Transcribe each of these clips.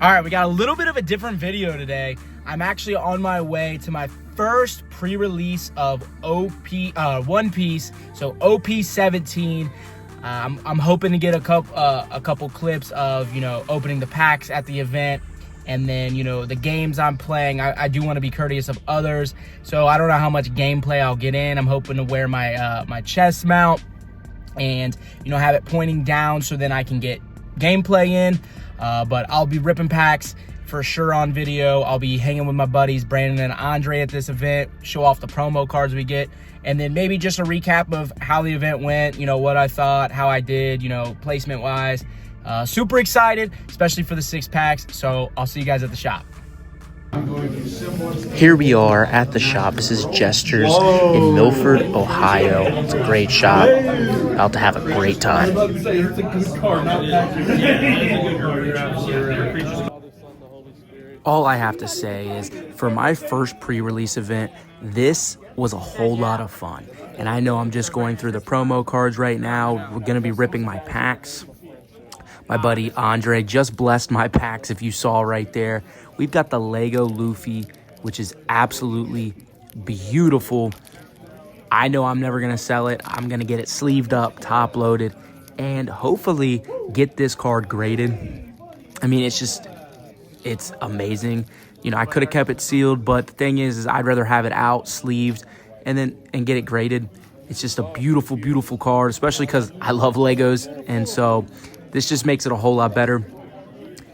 All right, we got a little bit of a different video today. I'm actually on my way to my first pre-release of One Piece, so OP-17. I'm hoping to get a couple clips of, you know, opening the packs at the event, and then, you know, the games I'm playing. I do want to be courteous of others, so I don't know how much gameplay I'll get in. I'm hoping to wear my my chest mount and, you know, have it pointing down so then I can get gameplay in. But I'll be ripping packs for sure on video. I'll be hanging with my buddies Brandon and Andre at this event, show off the promo cards we get, and then maybe just a recap of how the event went, you know, what I thought, how I did, you know, placement wise. Super excited, especially for the 6-packs. So I'll see you guys at the shop. Here we are at the shop. This is Jester's in Milford, Ohio. It's a great shop. About to have a great time. All I have to say is, for my first pre-release event, this was a whole lot of fun. And I know I'm just going through the promo cards right now. We're going to be ripping my packs. My buddy Andre just blessed my packs, if you saw right there. We've got the Lego Luffy, which is absolutely beautiful. I know I'm never going to sell it. I'm going to get it sleeved up, top loaded, and hopefully get this card graded. I mean, it's amazing. You know, I could have kept it sealed, but the thing is I'd rather have it out, sleeved, and get it graded. It's just a beautiful, beautiful card, especially because I love Legos, and so this just makes it a whole lot better.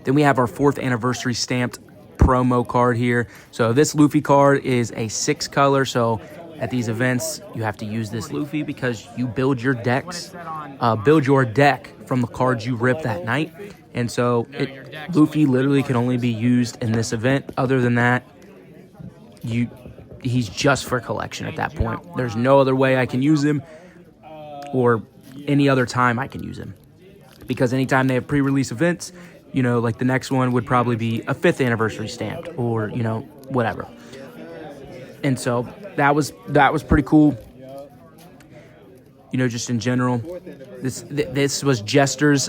Then we have our 4th anniversary stamped promo card here. So this Luffy card is a 6 color. So at these events, you have to use this Luffy because you build your deck from the cards you rip that night. And so Luffy literally can only be used in this event. Other than that, he's just for collection at that point. There's no other way I can use him, or any other time I can use him. Because anytime they have pre-release events, you know, like the next one would probably be a 5th anniversary stamped, or, you know, whatever. And so that was pretty cool. You know, just in general, this was Jester's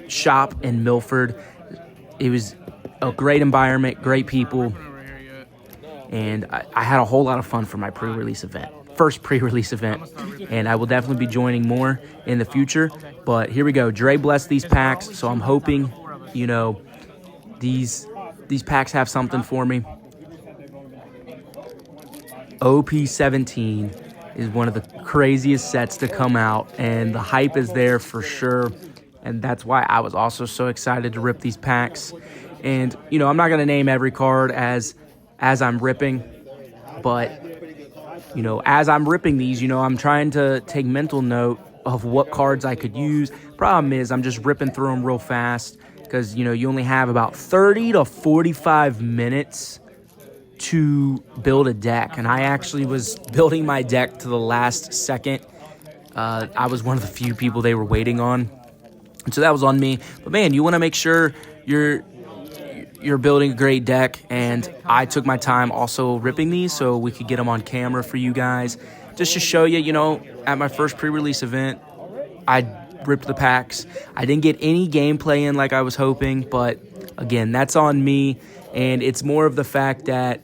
shop in Milford. It was a great environment, great people, and I had a whole lot of fun for my pre-release event. First pre-release event, and I will definitely be joining more in the future. But here we go. Dre blessed these packs, so I'm hoping, you know, these packs have something for me. OP-17 is one of the craziest sets to come out, and the hype is there for sure, and that's why I was also so excited to rip these packs. And, you know, I'm not going to name every card as I'm ripping, but, you know, as I'm ripping these, you know, I'm trying to take mental note of what cards I could use. Problem is, I'm just ripping through them real fast because, you know, you only have about 30 to 45 minutes to build a deck. And I actually was building my deck to the last second. I was one of the few people they were waiting on. And so that was on me. But, man, you want to make sure you're building a great deck, and I took my time also ripping these so we could get them on camera for you guys, just to show you, you know, at my first pre-release event, I ripped the packs. I didn't get any gameplay in like I was hoping, but again, that's on me, and it's more of the fact that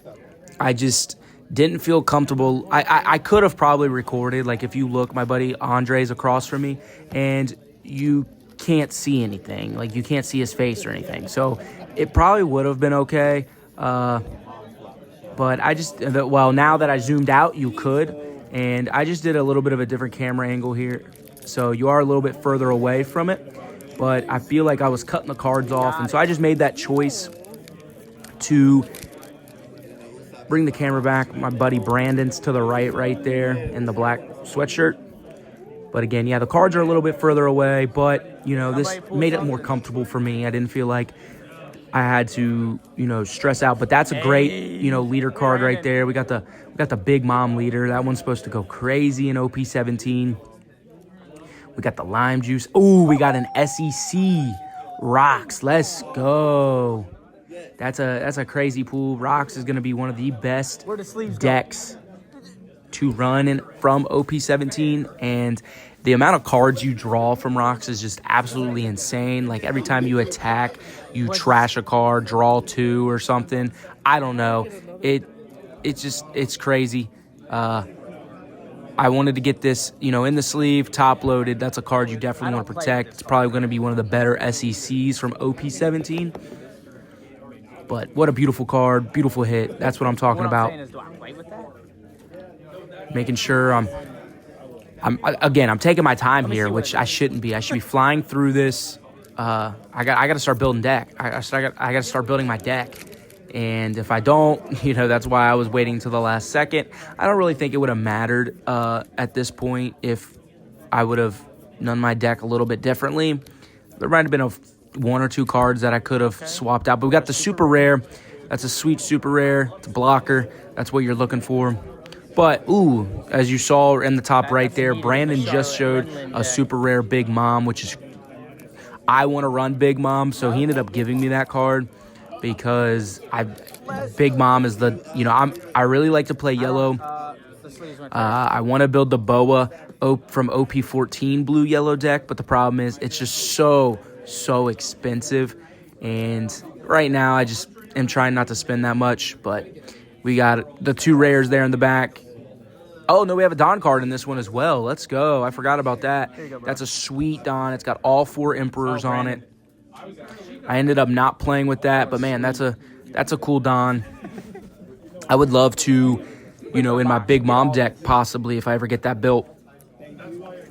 I just didn't feel comfortable. I could have probably recorded, like if you look, my buddy Andre's across from me, and you can't see anything, like you can't see his face or anything, so it probably would have been okay, but I just, well, now that I zoomed out, you could, and I just did a little bit of a different camera angle here, so you are a little bit further away from it, but I feel like I was cutting the cards off, and so I just made that choice to bring the camera back. My buddy Brandon's to the right there in the black sweatshirt. But again, yeah, the cards are a little bit further away, but, you know, this made it more comfortable for me. I didn't feel like I had to, you know, stress out. But that's a great, you know, leader card right there. We got the Big Mom leader. That one's supposed to go crazy in OP-17. We got the Lime Juice. Ooh, we got an SEC Rocks. Let's go. That's a crazy pool. Rocks is going to be one of the best decks to run from OP-17, and the amount of cards you draw from rocks is just absolutely insane. Like every time you attack, you trash a card, draw 2 or something. I don't know. It's crazy. I wanted to get this, in the sleeve, top loaded. That's a card you definitely want to protect. It's probably going to be one of the better SECs from OP-17. But what a beautiful card, beautiful hit. That's what I'm talking about. Making sure I'm taking my time here, which I shouldn't be. I should be flying through this. I got to start building deck. I got to start building my deck. And if I don't, that's why I was waiting till the last second. I don't really think it would have mattered at this point if I would have done my deck a little bit differently. There might have been 1 or 2 cards that I could have swapped out. But we got the super rare. That's a sweet super rare. It's a blocker. That's what you're looking for. But, ooh, as you saw in the top right there, Brandon just showed a super rare Big Mom, which is, I want to run Big Mom. So he ended up giving me that card. Because Big Mom is I really like to play yellow. I want to build the Boa from OP-14 blue yellow deck, but the problem is it's just so expensive. And right now I just am trying not to spend that much, but we got the 2 rares there in the back. Oh, no, we have a Don card in this one as well. Let's go. I forgot about that. That's a sweet Don. It's got all 4 Emperors on it. I ended up not playing with that, but man, that's a cool Don. I would love to, in my Big Mom deck, possibly, if I ever get that built,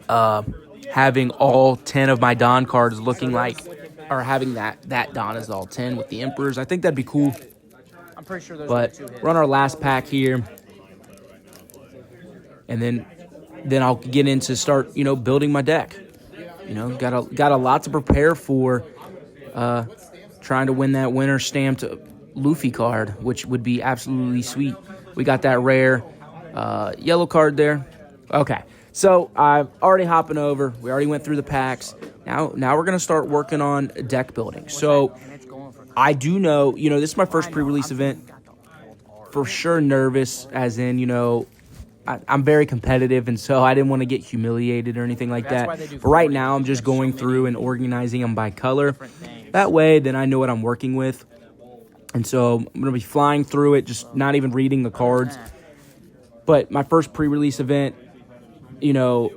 having all 10 of my Don cards looking like, or having that Don is all 10 with the Emperors. I think that'd be cool. I'm pretty sure those but we're on our last pack here. And then I'll get into start, building my deck. Got a lot to prepare for. Trying to win that winner stamped Luffy card, which would be absolutely sweet. We got that rare yellow card there. Okay, so I'm already hopping over. We already went through the packs. Now we're going to start working on deck building. So I do know, this is my first pre-release event. For sure nervous, as in, I'm very competitive, and so I didn't want to get humiliated or anything like that. But right now, I'm just going through and organizing them by color. That way, then I know what I'm working with. And so I'm going to be flying through it, just not even reading the cards. But my first pre-release event, I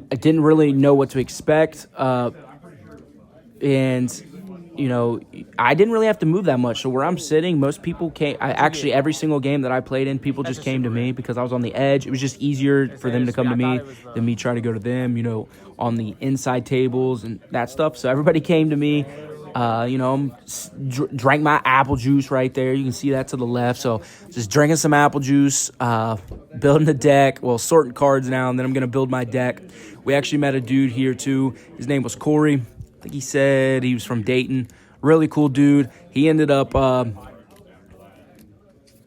didn't really know what to expect. And I didn't really have to move that much. So where I'm sitting, most people came. Actually, every single game that I played in, people just came to me because I was on the edge. It was just easier for them to come to me than me try to go to them, on the inside tables and that stuff. So everybody came to me. Drank my apple juice right there. You can see that to the left. So just drinking some apple juice, building a deck. Well, sorting cards now, and then I'm going to build my deck. We actually met a dude here, too. His name was Corey. I think he said he was from Dayton. Really cool dude. He ended up,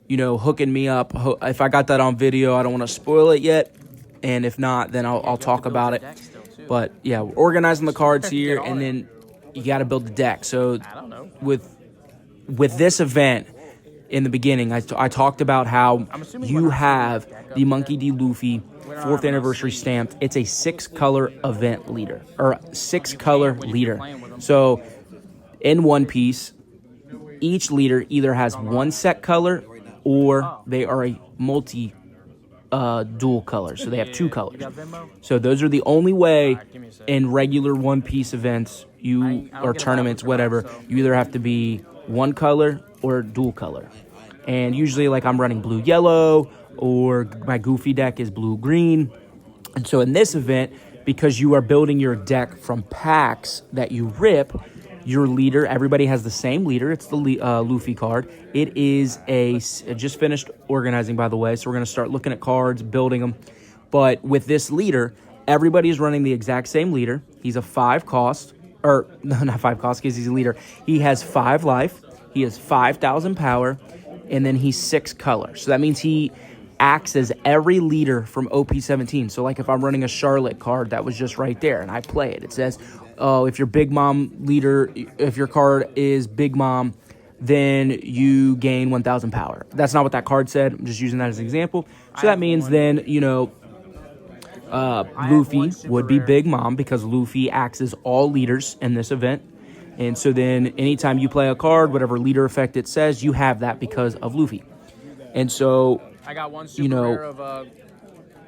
hooking me up. If I got that on video, I don't want to spoil it yet. And if not, then I'll talk about it. But, yeah, we're organizing the cards here, and then you got to build the deck. So with this event in the beginning, I talked about how you have the Monkey D. Luffy 4th anniversary stamped. It's a 6-color event leader, or 6-color leader. So in One Piece, each leader either has 1 set color or they are a dual color. So they have 2 colors. So those are the only way in regular One Piece events, or tournaments, whatever, you either have to be 1 color or dual color. And usually, like, I'm running blue-yellow, or my Goofy deck is blue-green. And so in this event, because you are building your deck from packs that you rip, your leader, everybody has the same leader. It's the Luffy card. It is I just finished organizing, by the way, so we're going to start looking at cards, building them. But with this leader, everybody is running the exact same leader. He's a 5 cost, or no, not 5 cost, because he's a leader. He has 5 life. He has 5,000 power, and then he's 6 color. So that means he acts as every leader from OP-17. So like if I'm running a Charlotte card that was just right there and I play it, it says, oh, if your Big Mom leader, if your card is Big Mom, then you gain 1,000 power. That's not what that card said. I'm just using that as an example. So that means then, Luffy would be Big Mom because Luffy acts as all leaders in this event. And so then anytime you play a card, whatever leader effect it says, you have that because of Luffy. And so, I got one super rare of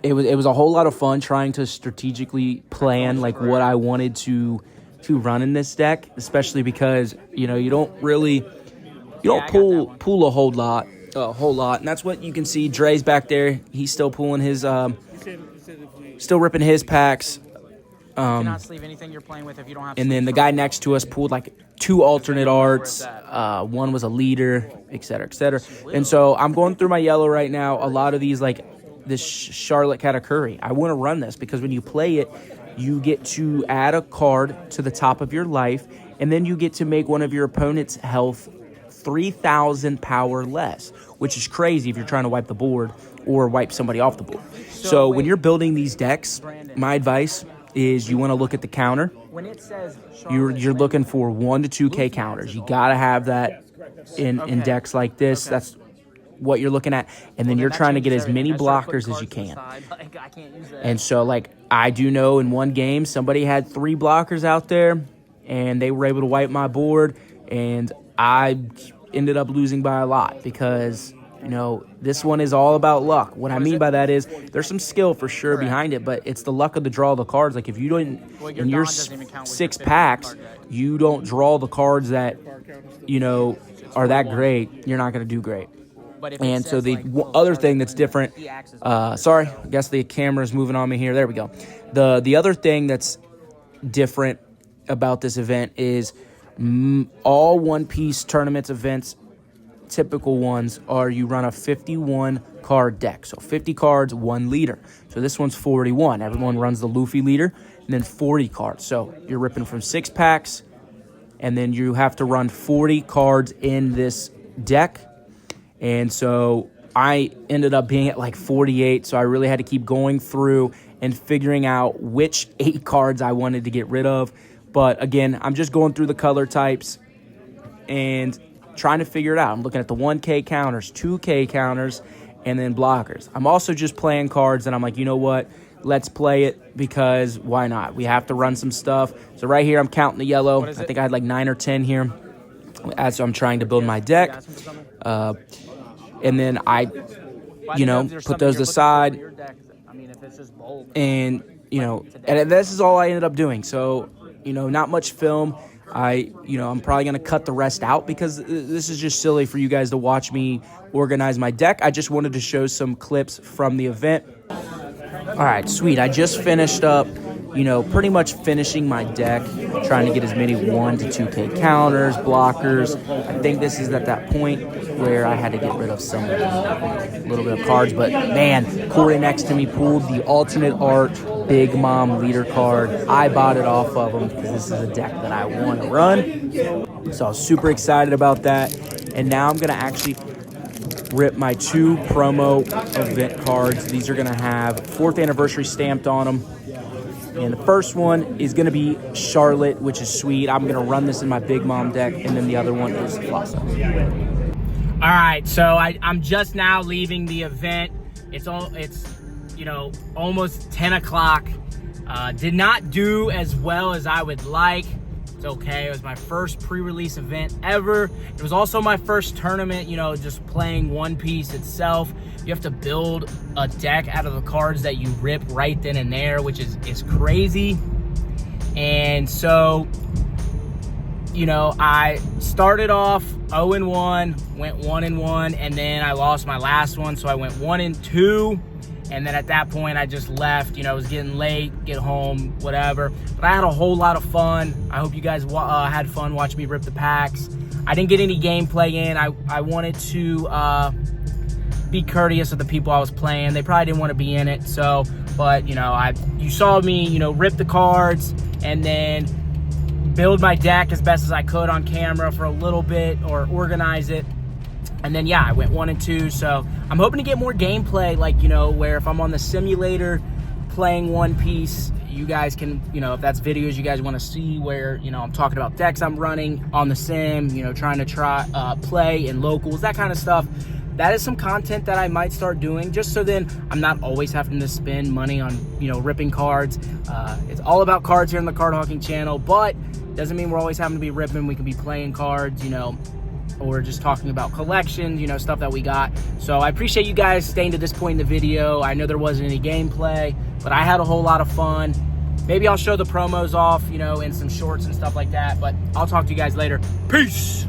it was a whole lot of fun trying to strategically plan like what I wanted to run in this deck, especially because, you don't pull a whole lot. And that's what you can see. Dre's back there. He's still pulling his still ripping his packs. cannot sleeve anything you're playing with if you don't have. And then the guy next to us pulled like 2 alternate arts. One was a leader, et cetera, et cetera. And so I'm going through my yellow right now. A lot of these, like this Charlotte Katakuri. I want to run this because when you play it, you get to add a card to the top of your life, and then you get to make one of your opponent's health 3,000 power less, which is crazy if you're trying to wipe the board or wipe somebody off the board. So when you're building these decks, my advice is you want to look at the counter. When it says You're looking for 1 to 2K counters. You got to have that in decks like this. That's what you're looking at. And then you're trying to get as many blockers as you can. And so, like, I do know in one game, somebody had 3 blockers out there, and they were able to wipe my board, and I ended up losing by a lot because, this one is all about luck. What I mean by that is there's some skill for sure behind it, but it's the luck of the draw of the cards. Like, if you don't, in your 6 packs, you don't draw the cards that, are that great, you're not going to do great. And so the other thing that's different, sorry, I guess the camera's moving on me here. There we go. The other thing that's different about this event is all One Piece tournaments events, typical ones, are you run a 51 card deck. So 50 cards, 1 leader. So this one's 41. Everyone runs the Luffy leader, and then 40 cards. So you're ripping from 6 packs, and then you have to run 40 cards in this deck. And so I ended up being at like 48, so I really had to keep going through and figuring out which 8 cards I wanted to get rid of. But again, I'm just going through the color types and trying to figure it out. I'm looking at the 1K counters, 2K counters, and then blockers. I'm also just playing cards, and I'm like, you know what? Let's play it because why not? We have to run some stuff. So right here, I'm counting the yellow. I think I had like 9 or 10 here as I'm trying to build my deck. And then I, put those aside. And, and this is all I ended up doing. So, not much film. I'm probably going to cut the rest out because this is just silly for you guys to watch me organize my deck. I just wanted to show some clips from the event. All right, sweet. I just finished up, pretty much finishing my deck, trying to get as many 1 to 2K counters, blockers. I think this is at that point where I had to get rid of some little bit of cards. But, man, Corey next to me pulled the alternate art Big Mom leader card. I bought it off of him because this is a deck that I want to run. So I was super excited about that. And now I'm going to actually rip my 2 promo event cards. These are going to have 4th anniversary stamped on them. And the first one is going to be Charlotte, which is sweet. I'm going to run this in my Big Mom deck. And then the other one is Flossa. All right, so I'm just now leaving the event. It's almost 10 o'clock. Did not do as well as I would like. It's okay. It was my first pre-release event ever. It was also my first tournament, just playing One Piece itself. You have to build a deck out of the cards that you rip right then and there, which is crazy. And so, I started off 0-1, went 1-1, and then I lost my last one, so I went 1-2. And then at that point, I just left. It was getting late, get home, whatever. But I had a whole lot of fun. I hope you guys had fun watching me rip the packs. I didn't get any gameplay in. I wanted to be courteous of the people I was playing. They probably didn't want to be in it. So, but, you saw me, rip the cards and then build my deck as best as I could on camera for a little bit or organize it. And then, I went 1-2, so I'm hoping to get more gameplay, like, where if I'm on the simulator playing One Piece, you guys can, if that's videos you guys want to see where, I'm talking about decks I'm running on the sim, trying to play in locals, that kind of stuff. that is some content that I might start doing, just so then I'm not always having to spend money on, you know, ripping cards. It's all about cards here on the Card Hawking channel, but doesn't mean we're always having to be ripping. We can be playing cards, you know, or just talking about collections, you know, stuff that we got. So I appreciate you guys staying to this point in the video. I know there wasn't any gameplay, but I had a whole lot of fun. Maybe I'll show the promos off, you know, in some shorts and stuff like that, but I'll talk to you guys later. Peace!